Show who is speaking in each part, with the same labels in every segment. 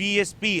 Speaker 1: PSP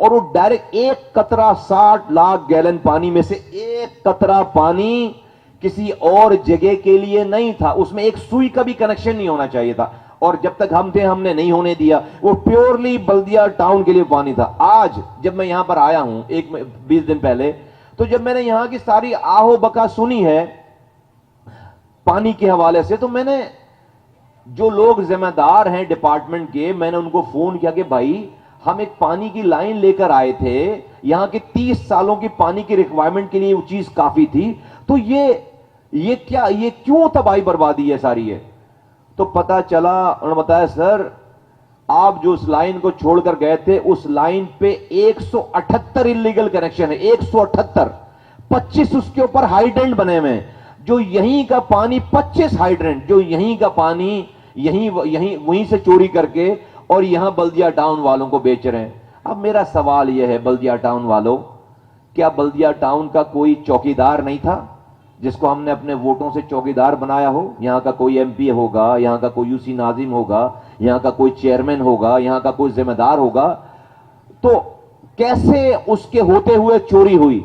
Speaker 2: اور وہ direct ایک قطرہ 60 لاکھ گیلن پانی میں سے ایک قطرہ پانی کسی اور جگہ کے لیے نہیں تھا, اس میں ایک سوئی کا بھی کنیکشن نہیں ہونا چاہیے تھا, اور جب تک ہم تھے ہم نے نہیں ہونے دیا, وہ پیورلی بلدیہ ٹاؤن کے لیے پانی تھا. آج جب میں یہاں پر آیا ہوں 20 دن پہلے, تو جب میں نے یہاں کی ساری آہو بکا سنی ہے پانی کے حوالے سے, تو میں نے جو لوگ ذمہ دار ہیں ڈپارٹمنٹ کے, میں نے ان کو فون کیا کہ بھائی ہم ایک پانی کی لائن لے کر آئے تھے, یہاں کے 30 سالوں کی پانی کی ریکوائرمنٹ کے لیے وہ چیز کافی تھی, تو یہ کیا, یہ کیوں تباہی بربادی ہے ساری ہے؟ تو پتا چلا, انہوں نے بتایا سر آپ جو اس لائن کو چھوڑ کر گئے تھے اس لائن پہ 178 انلیگل کنیکشن ہے, 178, 25 اس کے اوپر ہائیڈرنٹ بنے ہوئے ہیں, جو یہیں کا پانی 25 ہائیڈرنٹ جو یہیں کا پانی وہیں سے چوری کر کے اور یہاں بلدیہ ٹاؤن والوں کو بیچ رہے ہیں. اب میرا سوال یہ ہے بلدیہ ٹاؤن والوں, کیا بلدیہ ٹاؤن کا کوئی چوکیدار نہیں تھا جس کو ہم نے اپنے ووٹوں سے چوکیدار بنایا ہو؟ یہاں کا کوئی ایم پی ہوگا, یہاں کا کوئی یو سی ناظم ہوگا, یہاں کا کوئی چیئرمین ہوگا, یہاں کا کوئی ذمہ دار ہوگا, تو کیسے اس کے ہوتے ہوئے چوری ہوئی؟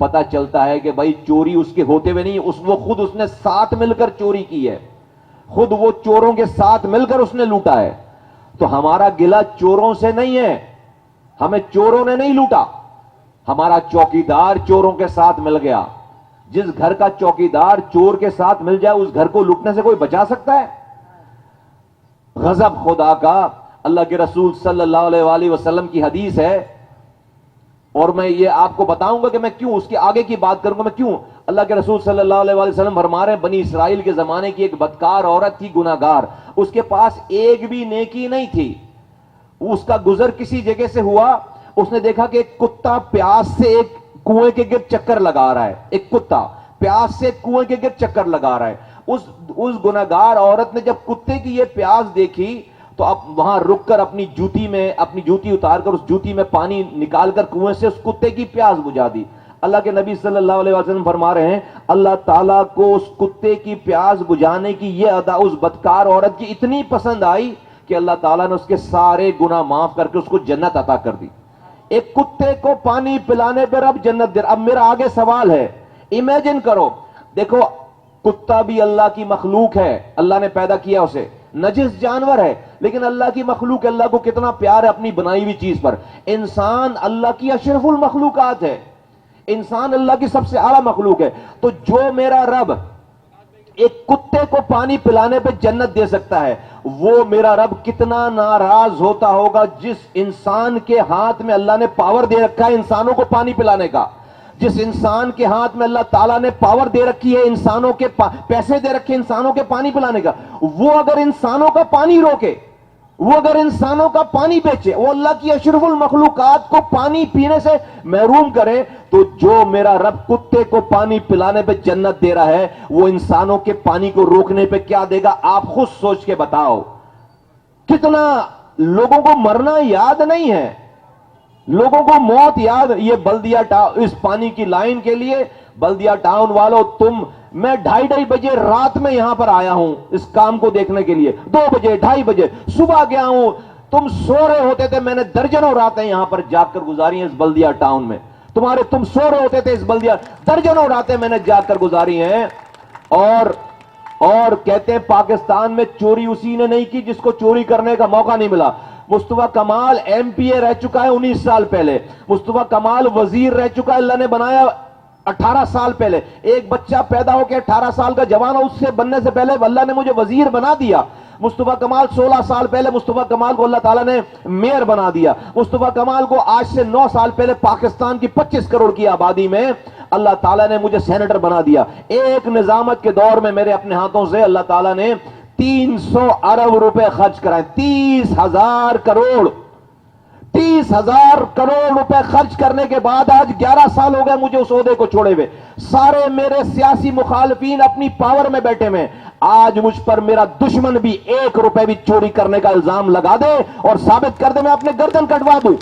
Speaker 2: پتا چلتا ہے کہ بھائی چوری اس کے ہوتے ہوئے نہیں, اس نے ساتھ مل کر چوری کی ہے, خود وہ چوروں کے ساتھ مل کر اس نے لوٹا ہے. تو ہمارا گلہ چوروں سے نہیں ہے, ہمیں چوروں نے نہیں لوٹا, ہمارا چوکیدار چوروں کے ساتھ مل گیا. جس گھر کا چوکیدار چور کے ساتھ مل جائے اس گھر کو لوٹنے سے کوئی بچا سکتا ہے؟ غضب خدا کا, اللہ کے رسول صلی اللہ علیہ وآلہ وسلم کی حدیث ہے, اور میں یہ آپ کو بتاؤں گا کہ میں کیوں اس کے آگے کی بات کروں گا, میں کیوں. اللہ کے رسول صلی اللہ علیہ وآلہ وسلم فرما رہے ہیں بنی اسرائیل کے زمانے کی ایک بدکار عورت تھی, گناہگار, اس کے پاس ایک بھی نیکی نہیں تھی. اس کا گزر کسی جگہ سے ہوا, اس نے دیکھا کہ ایک کتا پیاس سے ایک کنویں کے گرد چکر لگا رہا ہے, ایک کتا پیاس سے کنویں کے گرد چکر لگا رہا ہے. اس گناہگار عورت نے جب کتے کی یہ پیاس دیکھی تو اب وہاں رک کر اپنی جوتی اتار کر اس جوتی میں پانی نکال کر کنویں سے اس کتے کی پیاس بجھا دی. اللہ کے نبی صلی اللہ علیہ وسلم فرما رہے ہیں اللہ تعالیٰ کو اس کتے کی پیاس بجھانے کی یہ ادا اس بدکار عورت کی اتنی پسند آئی کہ اللہ تعالیٰ نے اس کے سارے گناہ معاف کر کے اس کو جنت عطا کر دی. ایک کتے کو پانی پلانے پر اب جنت دے. اب میرا آگے سوال ہے, امیجن کرو, دیکھو کتا بھی اللہ کی مخلوق ہے, اللہ نے پیدا کیا اسے, نجس جانور ہے لیکن اللہ کی مخلوق, اللہ کو کتنا پیار ہے اپنی بنائی ہوئی چیز پر. انسان اللہ کی اشرف المخلوقات ہے, انسان اللہ کی سب سے اعلیٰ مخلوق ہے. تو جو میرا رب ایک کتے کو پانی پلانے پہ جنت دے سکتا ہے, وہ میرا رب کتنا ناراض ہوتا ہوگا جس انسان کے ہاتھ میں اللہ نے پاور دے رکھا ہے انسانوں کو پانی پلانے کا, جس انسان کے ہاتھ میں اللہ تعالیٰ نے پاور دے رکھی ہے انسانوں کے پیسے دے رکھے انسانوں کے پانی پلانے کا, وہ اگر انسانوں کا پانی روکے, وہ اگر انسانوں کا پانی بیچے, وہ اللہ کی اشرف المخلوقات کو پانی پینے سے محروم کرے, تو جو میرا رب کتے کو پانی پلانے پہ جنت دے رہا ہے وہ انسانوں کے پانی کو روکنے پہ کیا دے گا؟ آپ خود سوچ کے بتاؤ. کتنا لوگوں کو مرنا یاد نہیں ہے, لوگوں کو موت یاد. یہ بلدیہ ٹاؤن اس پانی کی لائن کے لیے بلدیہ ٹاؤن والوں, میں 2:30 بجے رات میں یہاں پر آیا ہوں اس کام کو دیکھنے کے لیے, 2 بجے 2:30 بجے صبح گیا ہوں, تم سو رہے ہوتے تھے, میں نے درجنوں راتیں یہاں پر جاگ کر گزاری ہیں اس بلدیہ ٹاؤن میں. تم سو رہے ہوتے تھے اس بلدیہ, درجنوں راتیں میں نے جاگ کر گزاری ہیں. اور کہتے ہیں پاکستان میں چوری اسی نے نہیں کی جس کو چوری کرنے کا موقع نہیں ملا. مصطفیٰ کمال ایم پی اے رہ چکا ہے 19 سال پہلے, مصطفیٰ کمال وزیر رہ چکا ہے, اللہ نے بنایا 18 سال پہلے. ایک بچہ پیدا ہو کے 18 سال کا جوان, اس سے بننے سے پہلے اللہ نے مجھے وزیر بنا دیا. مصطفیٰ کمال 16 سال پہلے مصطفیٰ کمال کو اللہ تعالیٰ نے میئر بنا دیا. مصطفیٰ کمال کو آج سے 9 سال پہلے پاکستان کی 25 کروڑ کی آبادی میں اللہ تعالیٰ نے مجھے سینیٹر بنا دیا. ایک نظامت کے دور میں میرے اپنے ہاتھوں سے اللہ تعالیٰ نے 300 ارب روپے خرچ کرائے, 30,000 کروڑ 30,000 کروڑ روپے خرچ کرنے کے بعد آج 11 سال ہو گئے مجھے اس عہدے کو چھوڑے ہوئے. سارے میرے سیاسی مخالفین اپنی پاور میں بیٹھے ہوئے, آج مجھ پر میرا دشمن بھی 1 روپے بھی چوری کرنے کا الزام لگا دے اور ثابت کر دے, میں اپنے گردن کٹوا دوں,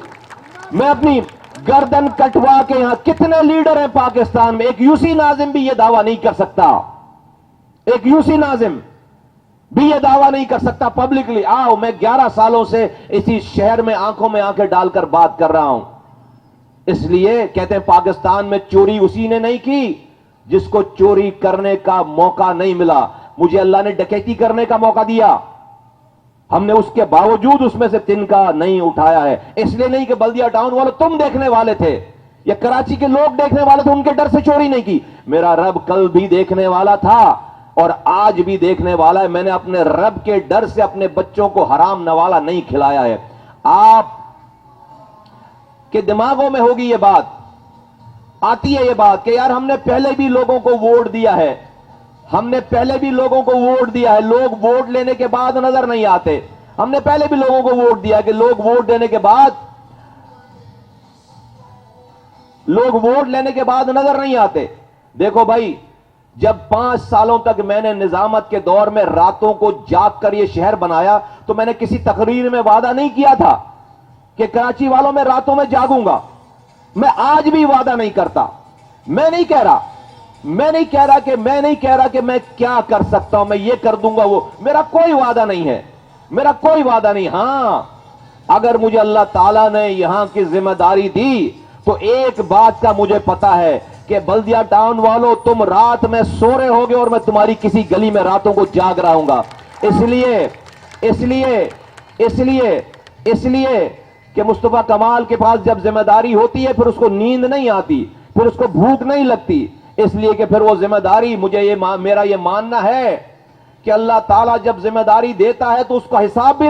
Speaker 2: میں اپنی گردن کٹوا کے. یہاں کتنے لیڈر ہیں پاکستان میں, ایک یوسی ناظم بھی یہ دعویٰ نہیں کر سکتا, ایک یوسی ناظم بھی یہ دعویٰ نہیں کر سکتا پبلکلی. آؤ, میں 11 سالوں سے اسی شہر میں آنکھوں میں آنکھیں ڈال کر بات کر رہا ہوں. اس لیے کہتے ہیں پاکستان میں چوری اسی نے نہیں کی جس کو چوری کرنے کا موقع نہیں ملا. مجھے اللہ نے ڈکیتی کرنے کا موقع دیا, ہم نے اس کے باوجود اس میں سے تنکا نہیں اٹھایا ہے. اس لیے نہیں کہ بلدیہ ٹاؤن والے تم دیکھنے والے تھے یا کراچی کے لوگ دیکھنے والے تھے, ان کے ڈر سے چوری نہیں کی. میرا رب کل بھی دیکھنے والا تھا اور آج بھی دیکھنے والا ہے. میں نے اپنے رب کے ڈر سے اپنے بچوں کو حرام نوالا نہیں کھلایا ہے. آپ کے دماغوں میں ہوگی یہ بات, آتی ہے یہ بات کہ یار ہم نے پہلے بھی لوگوں کو ووٹ دیا ہے, ہم نے پہلے بھی لوگوں کو ووٹ دیا ہے, لوگ ووٹ لینے کے بعد نظر نہیں آتے. ہم نے پہلے بھی لوگوں کو ووٹ دیا کہ لوگ ووٹ دینے کے بعد نظر نہیں آتے. دیکھو بھائی, جب 5 سالوں تک میں نے نظامت کے دور میں راتوں کو جاگ کر یہ شہر بنایا تو میں نے کسی تقریر میں وعدہ نہیں کیا تھا کہ کراچی والوں میں راتوں میں جاگوں گا. میں آج بھی وعدہ نہیں کرتا. میں نہیں کہہ رہا کہ میں کیا کر سکتا ہوں, میں یہ کر دوں گا, وہ میرا کوئی وعدہ نہیں ہے, میرا کوئی وعدہ نہیں. ہاں, اگر مجھے اللہ تعالیٰ نے یہاں کی ذمہ داری دی تو ایک بات کا مجھے پتا ہے کہ بلدیہ ٹاؤن والوں تم رات میں سو رہے ہوگے اور میں تمہاری کسی گلی میں راتوں کو جاگ رہا ہوں گا. اس لیے کہ مصطفیٰ کمال کے پاس جب ذمہ داری ہوتی ہے پھر اس کو نیند نہیں آتی, پھر اس کو بھوک نہیں لگتی. اس لیے کہ پھر وہ ذمہ داری, میرا یہ ماننا ہے کہ اللہ تعالیٰ جب ذمہ داری دیتا ہے تو اس کا حساب بھی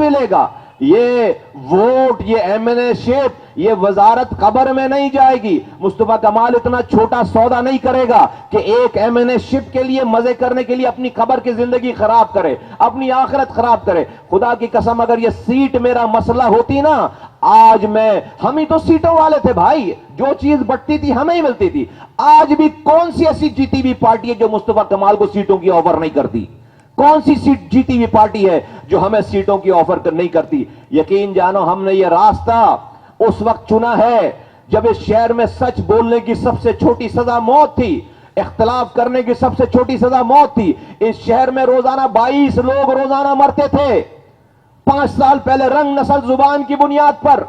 Speaker 2: لے گا. یہ ووٹ, یہ ایم این اے شپ, یہ وزارت قبر میں نہیں جائے گی. مصطفیٰ کمال اتنا چھوٹا سودا نہیں کرے گا کہ ایک ایم این اے شپ کے لیے مزے کرنے کے لیے اپنی قبر کی زندگی خراب کرے, اپنی آخرت خراب کرے. خدا کی قسم اگر یہ سیٹ میرا مسئلہ ہوتی نا, آج ہم ہی تو سیٹوں والے تھے بھائی, جو چیز بٹتی تھی ہمیں ہی ملتی تھی. آج بھی کون سی ایسی جیتی ہوئی پارٹی ہے جو مصطفیٰ کمال کو سیٹوں کی آفر نہیں کرتی؟ کون سی سیٹ جیتی ہوئی پارٹی ہے جو ہمیں سیٹوں کی آفر نہیں کرتی؟ یقین جانو ہم نے یہ راستہ اس وقت چنا ہے جب اس شہر میں سچ بولنے کی سب سے چھوٹی سزا موت تھی, اختلاف کرنے کی سب سے چھوٹی سزا موت تھی. اس شہر میں روزانہ 22 لوگ روزانہ مرتے تھے. 5 سال پہلے رنگ, نسل, زبان کی بنیاد پر,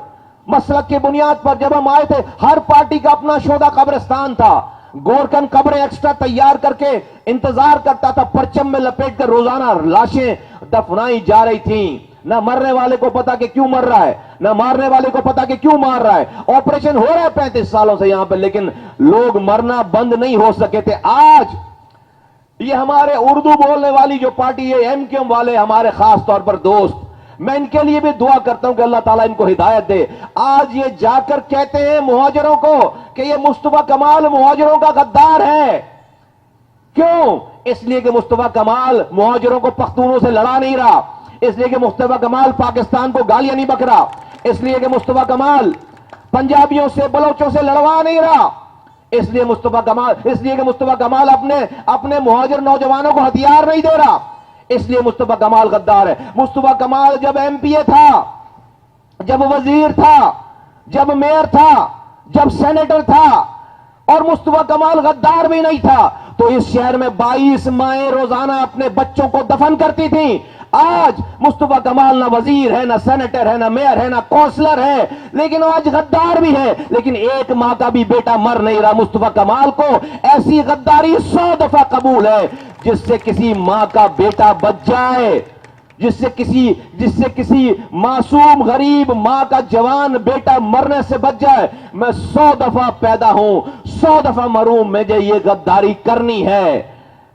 Speaker 2: مسلک کی بنیاد پر جب ہم آئے تھے, ہر پارٹی کا اپنا شعبہ قبرستان تھا. گورکن قبریں ایکسٹرا تیار کر کے انتظار کرتا تھا, پرچم میں لپیٹ کر روزانہ لاشیں دفنائی جا رہی تھیں. نہ مرنے والے کو پتا کہ کیوں مر رہا ہے, نہ مارنے والے کو پتا کہ کیوں مار رہا ہے. آپریشن ہو رہا ہے 35 سالوں سے یہاں پہ, لیکن لوگ مرنا بند نہیں ہو سکے تھے. آج یہ ہمارے اردو بولنے والی جو پارٹی ہے, ایم کیو ایم والے, ہمارے خاص طور پر دوست, میں ان کے لیے بھی دعا کرتا ہوں کہ اللہ تعالیٰ ان کو ہدایت دے. آج یہ جا کر کہتے ہیں مہاجروں کو کہ یہ مصطفیٰ کمال مہاجروں کا غدار ہے. کیوں؟ اس لیے کہ مصطفیٰ کمال مہاجروں کو پختونوں سے لڑا نہیں رہا, اس لیے کہ مصطفیٰ کمال پاکستان کو گالیاں نہیں بک رہا, اس لیے کہ مصطفیٰ کمال پنجابیوں سے, بلوچوں سے لڑوا نہیں رہا, اس لیے کہ مصطفیٰ کمال اپنے مہاجر نوجوانوں کو ہتھیار نہیں دے رہا. اس لیے مصطفیٰ کمال غدار ہے. مصطفیٰ کمال جب ایم پی اے تھا, جب وزیر تھا, جب میئر تھا, جب سینیٹر تھا, اور مصطفیٰ کمال غدار بھی نہیں تھا, تو اس شہر میں 22 مائیں روزانہ اپنے بچوں کو دفن کرتی تھیں. آج مصطفیٰ کمال نہ وزیر ہے, نہ سینیٹر ہے, نہ میئر ہے, نہ کونسلر ہے, لیکن آج غدار بھی ہے. لیکن ایک ماں کا بھی بیٹا مر نہیں رہا. مصطفیٰ کمال کو ایسی غداری 100 دفعہ قبول ہے جس سے کسی ماں کا بیٹا بچ جائے, جس سے کسی معصوم غریب ماں کا جوان بیٹا مرنے سے بچ جائے. میں 100 دفعہ پیدا ہوں, 100 دفعہ مروں, مجھے یہ غداری کرنی ہے.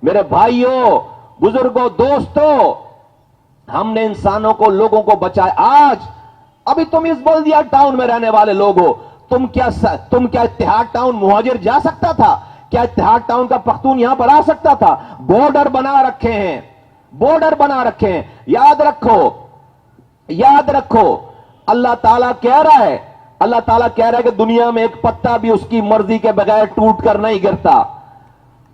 Speaker 2: میرے بھائیوں, بزرگوں, دوستوں, ہم نے انسانوں کو, لوگوں کو بچایا. آج ابھی تم اس بلدیہ ٹاؤن میں رہنے والے لوگ ہو, تم کیا اتحاد ٹاؤن مہاجر جا سکتا تھا؟ کیا اتحاد ٹاؤن کا پختون یہاں پر آ سکتا تھا؟ بارڈر بنا رکھے ہیں. یاد رکھو, اللہ تعالیٰ کہہ رہا ہے کہ دنیا میں ایک پتا بھی اس کی مرضی کے بغیر ٹوٹ کر نہیں گرتا.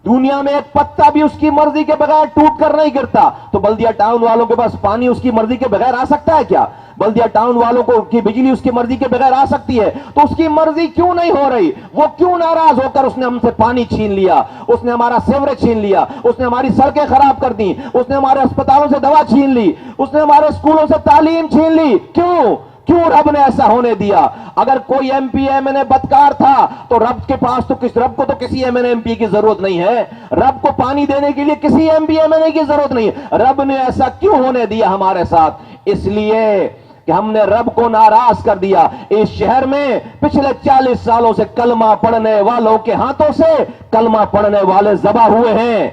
Speaker 2: دنیا میں ایک پتا بھی اس کی مرضی کے بغیر ٹوٹ کر نہیں گرتا. تو بلدیہ ٹاؤن والوں کے پاس پانی اس کی مرضی کے بغیر آ سکتا ہے کیا؟ بلدیہ ٹاؤن والوں کو کی بجلی اس کی مرضی کے بغیر آ سکتی ہے. تو اس کی مرضی کیوں نہیں ہو رہی؟ وہ کیوں ناراض ہو کر اس نے ہم سے پانی چھین لیا, اس نے ہمارا سیوریج چھین لیا, اس نے ہماری سڑکیں خراب کر دی, اس نے ہمارے اسپتالوں سے دوا چھین لی, اس نے ہمارے اسکولوں سے تعلیم چھین لی. کیوں؟ کیوں رب نے ایسا ہونے دیا؟ اگر کوئی ایم پی ایم این اے بدکار تھا تو رب کے پاس تو رب کو تو کسی ایم این ایم پی کی ضرورت نہیں ہے، رب کو پانی دینے کے لیے کسی ایم پی ایم این اے کی ضرورت نہیں ہے۔ رب نے ایسا کیوں ہونے دیا ہمارے ساتھ؟ اس لیے کہ ہم نے رب کو ناراض کر دیا۔ اس شہر میں پچھلے 40 سالوں سے کلمہ پڑھنے والوں کے ہاتھوں سے کلمہ پڑھنے والے ذبح ہوئے ہیں،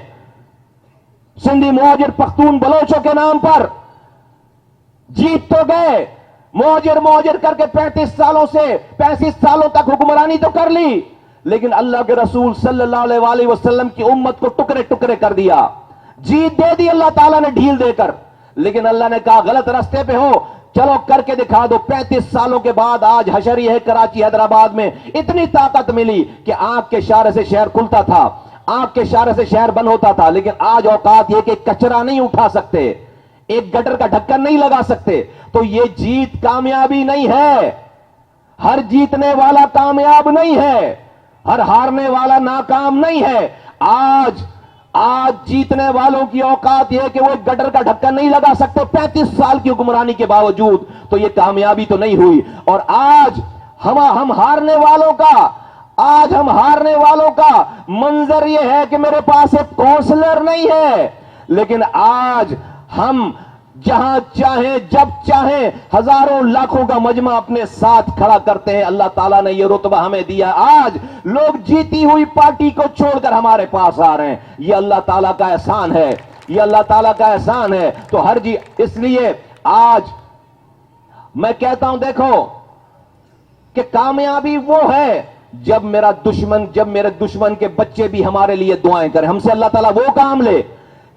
Speaker 2: سندھی مہاجر پختون بلوچوں کے نام پر۔ جیت تو گئے، مہاجر کر کے 35 سالوں تک حکمرانی تو کر لی، لیکن اللہ کے رسول صلی اللہ علیہ وسلم کی امت کو ٹکڑے ٹکڑے کر دیا۔ جیت دے دی اللہ تعالیٰ نے ڈھیل دے کر، لیکن اللہ نے کہا غلط راستے پہ ہو، چلو کر کے دکھا دو۔ 35 سالوں کے بعد آج حشری ہے کراچی حیدرآباد میں اتنی طاقت ملی کہ آنکھ کے اشارے سے شہر کھلتا تھا، آنکھ کے اشارے سے شہر بند ہوتا تھا، لیکن آج اوقات یہ کہ کچرا نہیں اٹھا سکتے، ایک گٹر کا ڈھکن نہیں لگا سکتے۔ تو یہ جیت کامیابی نہیں ہے، ہر جیتنے والا کامیاب نہیں ہے، ہر ہارنے والا ناکام نہیں ہے۔ آج جیتنے والوں کی اوقات یہ کہ وہ گٹر کا ڈھکن نہیں لگا سکتے 35 سال کی حکمرانی کے باوجود، تو یہ کامیابی تو نہیں ہوئی۔ اور آج ہم ہارنے والوں کا منظر یہ ہے کہ میرے پاس ایک کونسلر نہیں ہے، لیکن آج ہم جہاں چاہیں جب چاہیں ہزاروں لاکھوں کا مجمع اپنے ساتھ کھڑا کرتے ہیں۔ اللہ تعالیٰ نے یہ رتبہ ہمیں دیا۔ آج لوگ جیتی ہوئی پارٹی کو چھوڑ کر ہمارے پاس آ رہے ہیں، یہ اللہ تعالیٰ کا احسان ہے، یہ اللہ تعالیٰ کا احسان ہے۔ تو اس لیے آج میں کہتا ہوں دیکھو کہ کامیابی وہ ہے جب میرے دشمن کے بچے بھی ہمارے لیے دعائیں کریں۔ ہم سے اللہ تعالیٰ وہ کام لے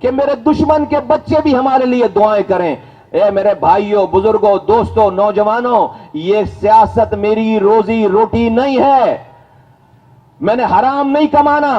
Speaker 2: کہ میرے دشمن کے بچے بھی ہمارے لیے دعائیں کریں۔ اے میرے بھائیوں، بزرگوں، دوستوں، نوجوانوں، یہ سیاست میری روزی روٹی نہیں ہے، میں نے حرام نہیں کمانا،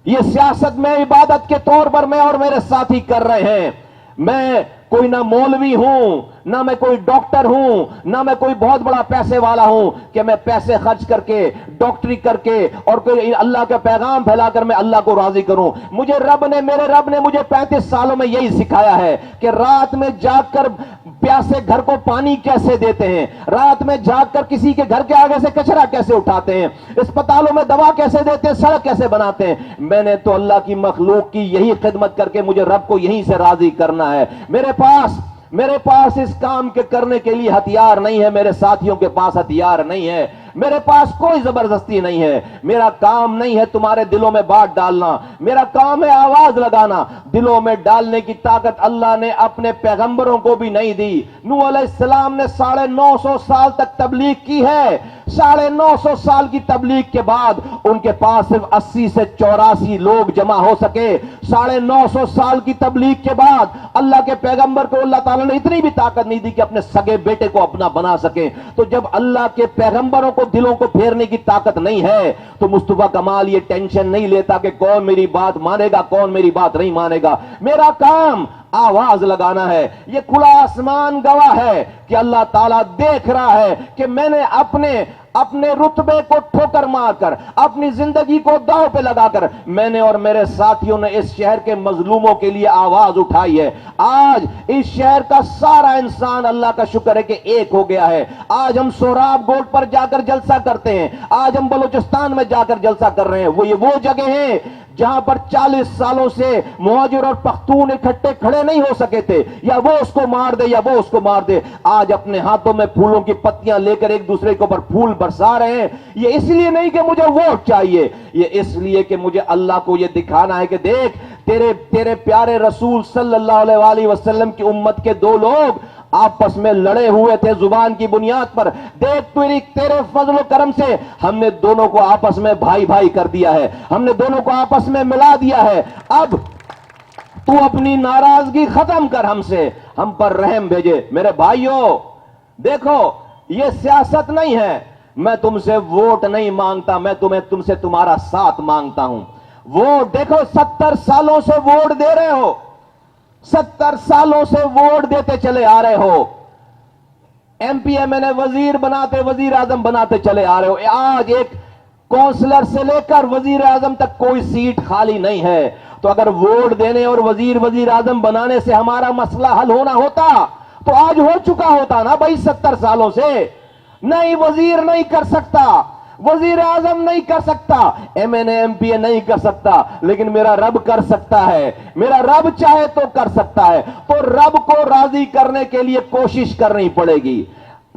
Speaker 2: یہ سیاست میں عبادت کے طور پر میں اور میرے ساتھی کر رہے ہیں۔ میں کوئی نہ مولوی ہوں، نہ میں کوئی ڈاکٹر ہوں، نہ میں کوئی بہت بڑا پیسے والا ہوں کہ میں پیسے خرچ کر کے ڈاکٹری کر کے اور کوئی اللہ کا پیغام پھیلا کر میں اللہ کو راضی کروں۔ میرے رب نے مجھے 35 سالوں میں یہی سکھایا ہے کہ رات میں جاگ کر پیاسے گھر کو پانی کیسے دیتے ہیں، رات میں جاگ کر کسی کے گھر کے آگے سے کچرا کیسے اٹھاتے ہیں، اسپتالوں میں دوا کیسے دیتے ہیں، سڑک کیسے بناتے ہیں۔ میں نے تو اللہ کی مخلوق کی یہی خدمت کر کے مجھے رب کو یہیں سے راضی کرنا ہے۔ میرے پاس اس کام کے کرنے کے لیے ہتھیار نہیں ہے، میرے ساتھیوں کے پاس ہتھیار نہیں ہے، میرے پاس کوئی زبردستی نہیں ہے۔ میرا کام نہیں ہے تمہارے دلوں میں بات ڈالنا، میرا کام ہے آواز لگانا۔ دلوں میں ڈالنے کی طاقت اللہ نے اپنے پیغمبروں کو بھی نہیں دی۔ نوح علیہ السلام نے 950 سال تک تبلیغ کی ہے، 950 سال کی تبلیغ کے بعد ان کے پاس صرف 80 سے 84 لوگ جمع ہو سکے۔ 950 سال کی تبلیغ کے بعد اللہ کے پیغمبر کو اللہ تعالیٰ نے اتنی بھی طاقت نہیں دی کہ اپنے سگے بیٹے کو اپنا بنا سکے۔ تو جب اللہ کے پیغمبروں کو دلوں کو پھیرنے کی طاقت نہیں ہے تو مصطفیٰ کمال یہ ٹینشن نہیں لیتا کہ کون میری بات مانے گا، کون میری بات نہیں مانے گا۔ میرا کام آواز لگانا ہے۔ یہ کھلا آسمان گواہ ہے کہ اللہ تعالیٰ دیکھ رہا ہے کہ میں نے اپنے رتبے کو ٹھوکر مار کر، اپنی زندگی کو داؤ پہ لگا کر میں نے اور میرے ساتھیوں نے اس شہر کے مظلوموں کے لیے آواز اٹھائی ہے۔ آج اس شہر کا سارا انسان اللہ کا شکر ہے کہ ایک ہو گیا ہے۔ آج ہم سوراب گوٹ پر جا کر جلسہ کرتے ہیں، آج ہم بلوچستان میں جا کر جلسہ کر رہے ہیں۔ وہ جگہ ہیں جہاں پر 40 سالوں سے مہاجر اور پختون اکٹھے کھڑے نہیں ہو سکے تھے، یا وہ اس کو مار دے یا وہ اس کو مار دے۔ آج اپنے ہاتھوں میں پھولوں کی پتیاں لے کر ایک دوسرے کے اوپر پھول برسا رہے ہیں۔ یہ اس لیے نہیں کہ مجھے ووٹ چاہیے، یہ اس لیے کہ مجھے اللہ کو یہ دکھانا ہے کہ دیکھ تیرے پیارے رسول صلی اللہ علیہ وسلم کی امت کے 2 لوگ آپس میں لڑے ہوئے تھے زبان کی بنیاد پر، دیکھ تیرے فضل و کرم سے ہم نے دونوں کو آپس میں بھائی بھائی کر دیا ہے، ہم نے دونوں کو آپس میں ملا دیا ہے۔ اب تو اپنی ناراضگی ختم کر، ہم پر رحم بھیجے۔ میرے بھائیوں دیکھو، یہ سیاست نہیں ہے، میں تم سے ووٹ نہیں مانگتا، میں تم سے تمہارا ساتھ مانگتا ہوں۔ ووٹ دیکھو، 70 سالوں سے ووٹ دے رہے ہو، 70 سالوں سے ووٹ دیتے چلے آ رہے ہو، ایم پی ایم این اے وزیر اعظم بناتے چلے آ رہے ہو۔ آج ایک کونسلر سے لے کر وزیر اعظم تک کوئی سیٹ خالی نہیں ہے۔ تو اگر ووٹ دینے اور وزیر اعظم بنانے سے ہمارا مسئلہ حل ہونا ہوتا تو آج ہو چکا ہوتا نا بھائی 70 سالوں سے. نہیں وزیر نہیں کر سکتا, وزیر اعظم نہیں کر سکتا, M N A M P A نہیں کر سکتا, لیکن میرا رب کر سکتا ہے. میرا رب چاہے تو کر سکتا ہے. تو رب کو راضی کرنے کے لیے کوشش کرنی پڑے گی.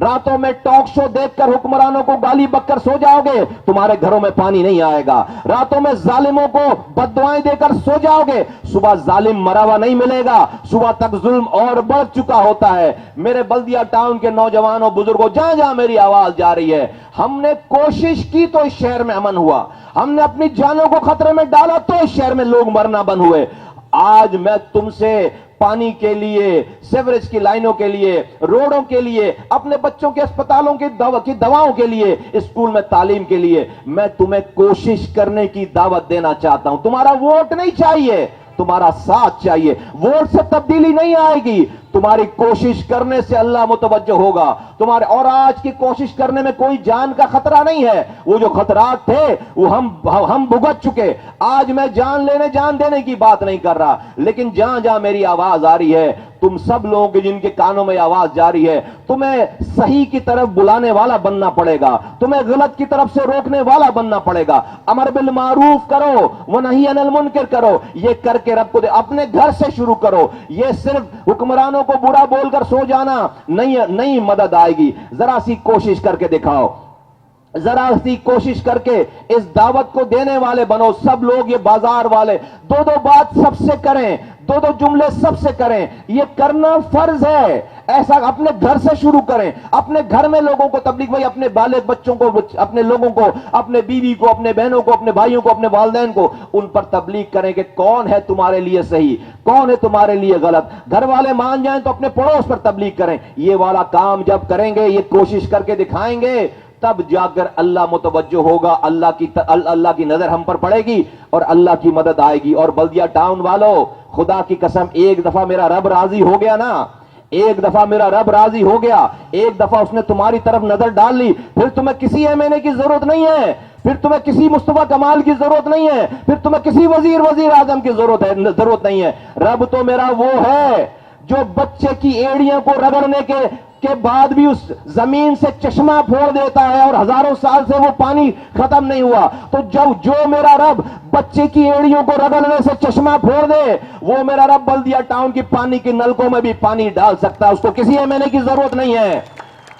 Speaker 2: راتوں میں ٹاک شو دیکھ کر حکمرانوں کو گالی بک کر سو جاؤ گے, تمہارے گھروں میں پانی نہیں آئے گا. راتوں میں ظالموں کو بد دعائیں دے کر سو جاؤ گے, صبح ظالم مرا ہوا نہیں ملے گا, صبح تک ظلم اور بڑھ چکا ہوتا ہے. میرے بلدیہ ٹاؤن کے نوجوانوں بزرگوں, جہاں جہاں میری آواز جا رہی ہے, ہم نے کوشش کی تو اس شہر میں امن ہوا, ہم نے اپنی جانوں کو خطرے میں ڈالا تو اس شہر میں لوگ مرنا بند ہوئے. آج میں تم سے پانی کے لیے, سیوریج کی لائنوں کے لیے, روڈوں کے لیے, اپنے بچوں کے اسپتالوں کی دواؤں کے لیے, اسکول میں تعلیم کے لیے, میں تمہیں کوشش کرنے کی دعوت دینا چاہتا ہوں. تمہارا ووٹ نہیں چاہیے, تمہارا ساتھ چاہیے. ووٹ سے تبدیلی نہیں آئے گی, تمہاری کوشش کرنے سے اللہ متوجہ ہوگا. تمہارے اور آج کی کوشش کرنے میں کوئی جان کا خطرہ نہیں ہے. وہ جو خطرات تھے وہ ہم بھگت چکے. آج میں جان دینے کی بات نہیں کر رہا, لیکن جہاں جہاں میری آواز آ رہی ہے, تم سب لوگوں کے جن کے کانوں میں آواز جا رہی ہے, تمہیں صحیح کی طرف بلانے والا بننا پڑے گا, تمہیں غلط کی طرف سے روکنے والا بننا پڑے گا. امر بالمعروف کرو, ونہی عن المنکر کرو. یہ کر کے رب کو اپنے گھر سے شروع کرو. یہ صرف حکمرانوں کو برا بول کر سو جانا نہیں مدد آئے گی. ذرا سی کوشش کر کے دکھاؤ, ذرا سی کوشش کر کے اس دعوت کو دینے والے بنو. سب لوگ یہ بازار والے دو بات سب سے کریں, دو جملے سب سے کریں. یہ کرنا فرض ہے. ایسا اپنے گھر سے شروع کریں, اپنے گھر میں لوگوں کو تبلیغ, بھائی اپنے بالغ بچوں کو, اپنے لوگوں کو, اپنے بیوی کو, اپنے بہنوں کو, اپنے بھائیوں کو, اپنے والدین کو, ان پر تبلیغ کریں کہ کون ہے تمہارے لیے صحیح, کون ہے تمہارے لیے غلط. گھر والے مان جائیں تو اپنے پڑوس پر تبلیغ کریں. یہ والا کام جب کریں گے, یہ کوشش کر کے دکھائیں گے, تب جا کر اللہ متوجہ ہوگا, اللہ کی نظر ہم پر پڑے گی اور اللہ کی مدد آئے گی. اور بلدیہ ٹاؤن والو, خدا کی قسم, ایک دفعہ میرا رب راضی ہو گیا نا, ایک دفعہ میرا رب راضی ہو گیا, ایک دفعہ اس نے تمہاری طرف نظر ڈال لی, پھر تمہیں کسی ایم این اے کی ضرورت نہیں ہے, پھر تمہیں کسی مصطفیٰ کمال کی ضرورت نہیں ہے, پھر تمہیں کسی وزیر اعظم کی ضرورت نہیں ہے. رب تو میرا وہ ہے جو بچے کی ایڑیاں کو رگڑنے کے بعد بھی اس زمین سے چشمہ پھوڑ دیتا ہے اور ہزاروں سال سے وہ پانی ختم نہیں ہوا. تو جو میرا رب بچے کی ایڑیوں کو رگڑنے سے چشمہ پھوڑ دے, وہ میرا رب بلدیہ ٹاؤن کی پانی کی نلکوں میں بھی پانی ڈال سکتا ہے. اس کو کسی ایم این اے کی ضرورت نہیں ہے,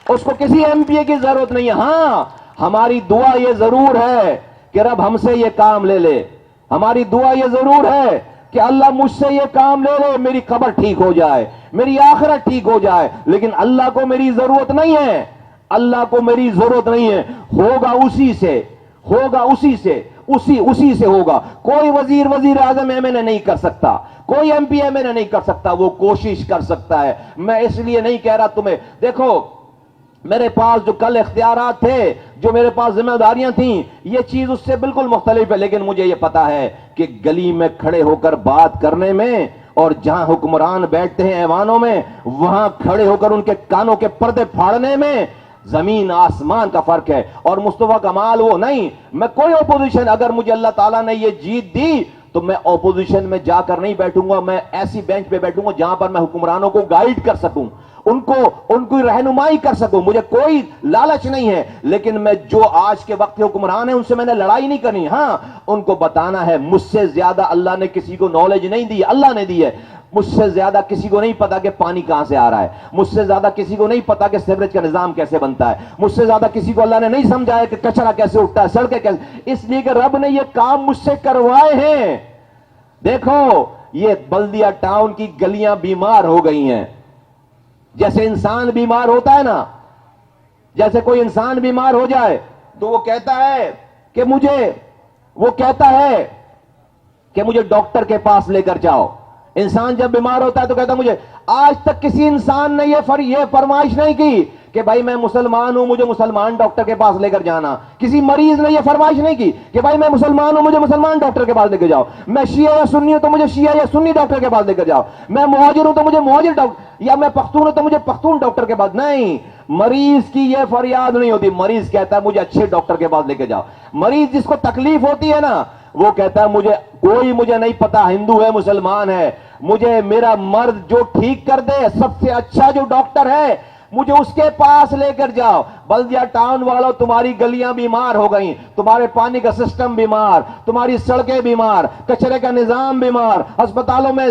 Speaker 2: اس کو کسی ایم پی اے کی ضرورت نہیں ہے. ہاں, ہماری دعا یہ ضرور ہے کہ رب ہم سے یہ کام لے لے. ہماری دعا یہ ضرور ہے کہ اللہ مجھ سے یہ کام لے لے, میری قبر ٹھیک ہو جائے, میری آخرت ٹھیک ہو جائے. لیکن اللہ کو میری ضرورت نہیں ہے, اللہ کو میری ضرورت نہیں ہے. ہوگا اسی سے, ہوگا اسی سے ہوگا. کوئی وزیر اعظم ایم این اے نہیں کر سکتا, کوئی ایم پی ایم این اے نہیں کر سکتا. وہ کوشش کر سکتا ہے. میں اس لیے نہیں کہہ رہا تمہیں, دیکھو میرے پاس جو کل اختیارات تھے, جو میرے پاس ذمہ داریاں تھیں, یہ چیز اس سے بالکل مختلف ہے. لیکن مجھے یہ پتا ہے کہ گلی میں کھڑے ہو کر بات کرنے میں اور جہاں حکمران بیٹھتے ہیں ایوانوں میں, وہاں کھڑے ہو کر ان کے کانوں کے پردے پھاڑنے میں زمین آسمان کا فرق ہے. اور مصطفیٰ کمال وہ نہیں, میں کوئی اپوزیشن, اگر مجھے اللہ تعالیٰ نے یہ جیت دی تو میں اپوزیشن میں جا کر نہیں بیٹھوں گا. میں ایسی بینچ پہ بیٹھوں گا جہاں پر میں حکمرانوں کو گائیڈ کر سکوں, ان کی رہنمائی کر سکوں. مجھے کوئی لالچ نہیں ہے, لیکن میں جو آج کے وقت کے حکمران ہیں ان سے میں نے لڑائی نہیں کرنی. ہاں, ان کو بتانا ہے مجھ سے زیادہ اللہ نے کسی کو نالج نہیں دی, اللہ نے دی ہے. مجھ سے زیادہ کسی کو نہیں پتا کہ پانی کہاں سے آ رہا ہے, مجھ سے زیادہ کسی کو نہیں پتا کہ سیوریج کا نظام کیسے بنتا ہے, مجھ سے زیادہ کسی کو اللہ نے نہیں سمجھایا کہ کچرا کیسے اٹھتا ہے, سڑکیں کیسے. اس لیے کہ رب نے یہ کام مجھ سے کروائے ہیں. دیکھو یہ بلدیہ ٹاؤن کی گلیاں بیمار ہو گئی ہیں, جیسے انسان بیمار ہوتا ہے نا, جیسے کوئی انسان بیمار ہو جائے تو وہ کہتا ہے کہ مجھے ڈاکٹر کے پاس لے کر جاؤ. انسان جب بیمار ہوتا ہے تو کہتا ہے مجھے, آج تک کسی انسان نے یہ فرمائش نہیں کی کہ بھائی میں مسلمان ہوں, مجھے مسلمان ڈاکٹر کے پاس لے کر جانا. کسی مریض نے یہ فرمائش نہیں کی کہ بھائی میں مسلمان ہوں, مجھے مسلمان ڈاکٹر کے پاس لے کر جاؤ. میں شیعہ یا سنی ہوں تو مجھے شیعہ یا سنی ڈاکٹر کے پاس لے کر جاؤ. میں مہاجر ہوں تو مجھے مہاجر ڈاکٹر, یا میں پختون ہوں تو مجھے پختون ڈاکٹر کے پاس. نہیں, مریض کی یہ فریاد نہیں ہوتی. مریض کہتا ہے مجھے اچھے ڈاکٹر کے پاس لے کے جاؤ. مریض جس کو تکلیف ہوتی ہے نا, وہ کہتا ہے مجھے نہیں پتا ہندو ہے مسلمان ہے, مجھے میرا مرد جو ٹھیک کر دے, سب سے اچھا جو ڈاکٹر ہے مجھے اس کے پاس لے کر جاؤ. بلدیہ ٹاؤن والوں, تمہاری گلیاں بیمار ہو گئیں, تمہارے پانی کا سسٹم بیمار, تمہاری سڑکیں بیمار, کچرے کا نظام بیمار, ہسپتالوں میں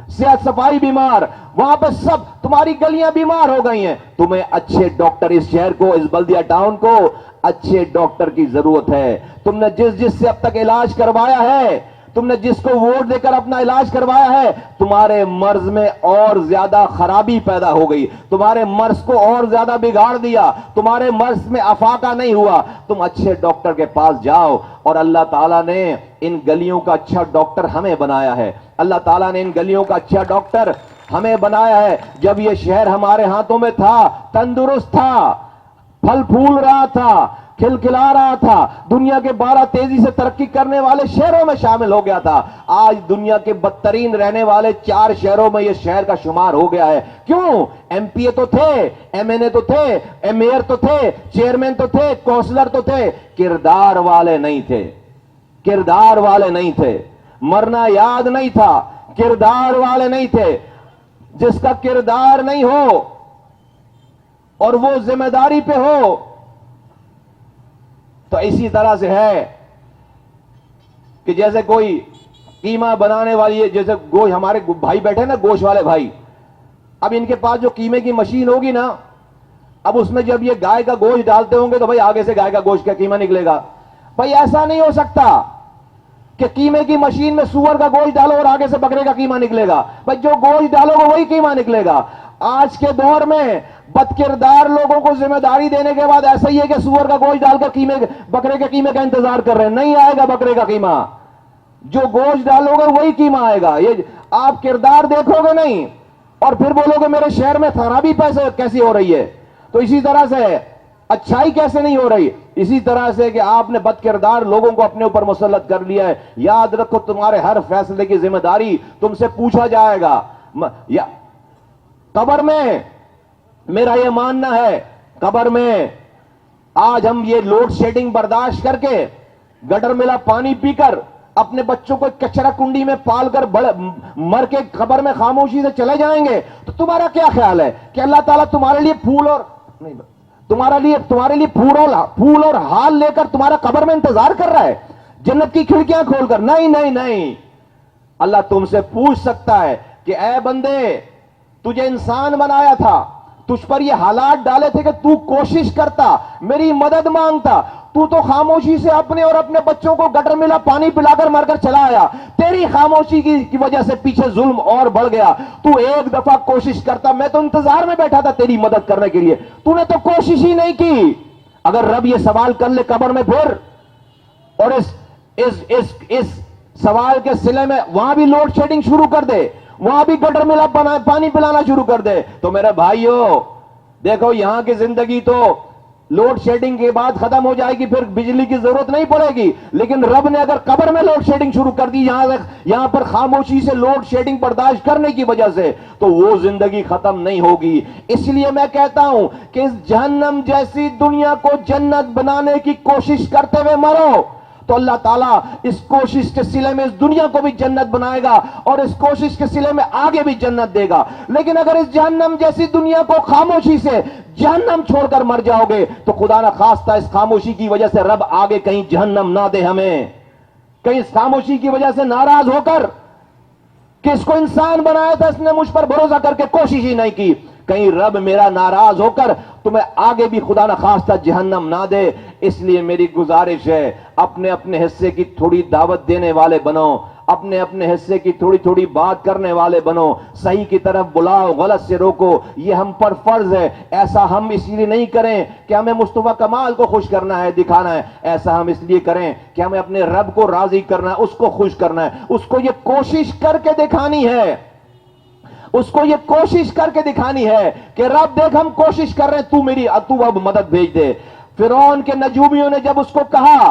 Speaker 2: صحت صفائی بیمار, وہاں پہ سب تمہاری گلیاں بیمار ہو گئی ہیں. تمہیں اچھے ڈاکٹر, اس شہر کو, اس بلدیہ ٹاؤن کو اچھے ڈاکٹر کی ضرورت ہے. تم نے جس سے اب تک علاج کروایا ہے, تم نے جس کو ووٹ دے کر اپنا علاج کروایا ہے, تمہارے مرض میں اور زیادہ خرابی پیدا ہو گئی, تمہارے مرض کو اور زیادہ بگاڑ دیا, تمہارے مرض میں افاقہ نہیں ہوا. تم اچھے ڈاکٹر کے پاس جاؤ. اور اللہ تعالیٰ نے ان گلیوں کا اچھا ڈاکٹر ہمیں بنایا ہے. اللہ تعالیٰ نے ان گلیوں کا اچھا ڈاکٹر ہمیں بنایا ہے. جب یہ شہر ہمارے ہاتھوں میں تھا, تندرست تھا, پھل پھول رہا تھا, کھلکھلا رہا تھا, دنیا کے 12 تیزی سے ترقی کرنے والے شہروں میں شامل ہو گیا تھا. آج دنیا کے بدترین رہنے والے 4 شہروں میں یہ شہر کا شمار ہو گیا ہے. کیوں؟ ایم پی اے تو تھے, ایم این اے تو تھے, میئر تو تھے, چیئرمین تو تھے, کونسلر تو تھے, کردار والے نہیں تھے. کردار والے نہیں تھے. مرنا یاد نہیں تھا, کردار والے نہیں تھے. جس کا کردار نہیں ہو اور وہ ذمہ داری پہ ہو, تو اسی طرح سے ہے کہ جیسے کوئی قیمہ بنانے والی ہے, جیسے گوشت, ہمارے بھائی بیٹھے نا گوشت والے بھائی, اب ان کے پاس جو قیمے کی مشین ہوگی نا, اب اس میں جب یہ گائے کا گوشت ڈالتے ہوں گے تو بھائی آگے سے گائے کا گوشت کا قیمہ نکلے گا. بھائی ایسا نہیں ہو سکتا کہ قیمے کی مشین میں سور کا گوشت ڈالو اور آگے سے بکرے کا قیمہ نکلے گا. بھائی جو گوشت ڈالو گے وہی قیمہ نکلے گا. آج کے دور میں بد کردار لوگوں کو ذمہ داری دینے کے بعد ایسا ہی ہے کہ سور کا گوشت ڈال کر بکرے کے قیمے کا انتظار کر رہے ہیں. نہیں آئے گا بکرے کا قیمہ, جو گوشت ڈالو گے وہی قیمہ آئے گا. یہ آپ کردار دیکھو گے نہیں اور پھر بولو گے میرے شہر میں خرابی کیسی ہو رہی ہے. تو اسی طرح سے اچھائی کیسے نہیں ہو رہی؟ اسی طرح سے کہ آپ نے بد کردار لوگوں کو اپنے اوپر مسلط کر لیا ہے. یاد رکھو, تمہارے ہر فیصلے کی ذمہ داری تم سے پوچھا جائے گا. قبر میں میرا یہ ماننا ہے, قبر میں آج ہم یہ لوڈ شیڈنگ برداشت کر کے, گٹر ملا پانی پی کر, اپنے بچوں کو کچرا کنڈی میں پال کر مر کے قبر میں خاموشی سے چلے جائیں گے, تو تمہارا کیا خیال ہے کہ اللہ تعالیٰ تمہارے لیے پھول اور ہال لے کر تمہارا قبر میں انتظار کر رہا ہے, جنت کی کھڑکیاں کھول کر؟ نہیں نہیں نہیں. اللہ تم سے پوچھ سکتا ہے کہ اے بندے, تجھے انسان بنایا تھا, تجھ پر یہ حالات ڈالے تھے کہ تو کوشش کرتا, میری مدد مانگتا, تو خاموشی سے اپنے اور اپنے بچوں کو گٹر ملا پانی پلا کر مر کر چلا آیا. تیری خاموشی کی وجہ سے پیچھے ظلم اور بڑھ گیا. تو ایک دفعہ کوشش کرتا, میں تو انتظار میں بیٹھا تھا تیری مدد کرنے کے لیے, تو نے تو کوشش ہی نہیں کی. اگر رب یہ سوال کر لے قبر میں پھر, اور اس سوال کے سلے میں وہاں بھی لوڈ شیڈنگ شروع کر دے, وہاں بھی گٹر ملا پانی پلانا شروع کر دے, تو میرے بھائیو دیکھو, یہاں کی زندگی تو لوڈ شیڈنگ کے بعد ختم ہو جائے گی, پھر بجلی کی ضرورت نہیں پڑے گی. لیکن رب نے اگر قبر میں لوڈ شیڈنگ شروع کر دی, یہاں پر خاموشی سے لوڈ شیڈنگ برداشت کرنے کی وجہ سے, تو وہ زندگی ختم نہیں ہوگی. اس لیے میں کہتا ہوں کہ اس جہنم جیسی دنیا کو جنت بنانے کی کوشش کرتے ہوئے مرو, تو اللہ تعالیٰ اس کوشش کے سلے میں اس دنیا کو بھی جنت بنائے گا اور اس کوشش کے سلے میں آگے بھی جنت دے گا. لیکن اگر اس جہنم جیسی دنیا کو خاموشی سے جہنم چھوڑ کر مر جاؤ گے, تو خدا نہ خواستہ اس خاموشی کی وجہ سے رب آگے کہیں جہنم نہ دے ہمیں, کہیں اس خاموشی کی وجہ سے ناراض ہو کر کہ اس کو انسان بنایا تھا, اس نے مجھ پر بھروسہ کر کے کوشش ہی نہیں کی, کہیں رب میرا ناراض ہو کر تمہیں آگے بھی خدا نہ خواستہ جہنم نہ دے. اس لیے میری گزارش ہے, اپنے اپنے حصے کی تھوڑی دعوت دینے والے بنو, اپنے اپنے حصے کی تھوڑی تھوڑی بات کرنے والے بنو, صحیح کی طرف بلاؤ, غلط سے روکو. یہ ہم پر فرض ہے. ایسا ہم اس لیے نہیں کریں کہ ہمیں مصطفیٰ کمال کو خوش کرنا ہے, دکھانا ہے. ایسا ہم اس لیے کریں کہ ہمیں اپنے رب کو راضی کرنا ہے, اس کو خوش کرنا ہے, اس کو یہ کوشش کر کے دکھانی ہے, اس کو یہ کوشش کر کے دکھانی ہے کہ رب دیکھ ہم کوشش کر رہے ہیں, تو اب مدد بھیج دے. فرعون کے نجومیوں نے جب اس کو کہا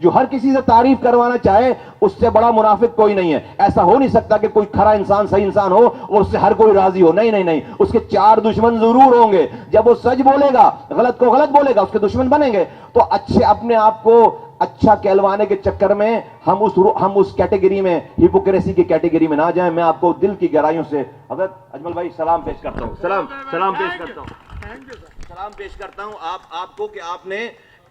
Speaker 2: جو ہر کسی سے تعریف کروانا چاہے اس سے بڑا منافق کوئی نہیں ہے. ایسا ہو نہیں سکتا کہ کوئی کھرا انسان صحیح انسان ہو اور اس سے ہر کوئی راضی ہو. نہیں نہیں نہیں, اس کے 4 دشمن ضرور ہوں گے. جب وہ سچ بولے گا, غلط کو غلط بولے گا, اس کے دشمن بنیں گے. تو اچھے اپنے آپ کو اچھا کہلوانے کے چکر میں ہم اس کیٹیگری میں, ہپوکریسی کی کیٹیگری میں نہ جائیں. میں آپ کو دل کی گہرائیوں سے حضرت اجمل بھائی سلام پیش کرتا ہوں. سلام پیش کرتا ہوں آپ کو کہ آپ نے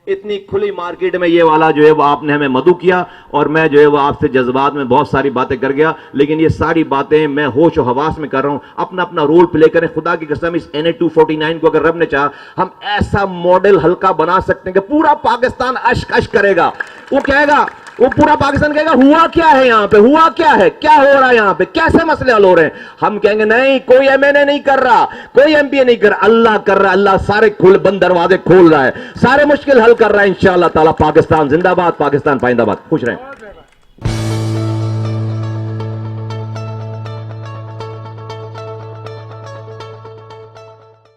Speaker 2: اتنی کھلی مارکیٹ میں یہ والا جو ہے وہ آپ نے ہمیں مدعو کیا, اور میں جو ہے وہ آپ سے جذبات میں بہت ساری باتیں کر گیا, لیکن یہ ساری باتیں میں ہوش و حواس میں کر رہا ہوں. اپنا رول پلے کریں. خدا کی قسم اس NA-249 کو اگر رب نے چاہا ہم ایسا ماڈل ہلکا بنا سکتے ہیں کہ پورا پاکستان اشک کرے گا. وہ کہے گا, وہ پورا پاکستان کہے گا ہوا کیا ہے یہاں پہ, ہوا کیا ہے, کیا ہو رہا ہے یہاں پہ, کیسے مسئلے حل ہو رہے ہیں. ہم کہیں گے نہیں, کوئی MNA نہیں کر رہا, کوئی MPA نہیں کر رہا, اللہ کر رہا ہے. اللہ سارے بند دروازے کھول رہا ہے, سارے مشکل حل کر رہا ہے انشاءاللہ تعالی. پاکستان زندہ باد, پاکستان پائندہ باد. خوش رہیں.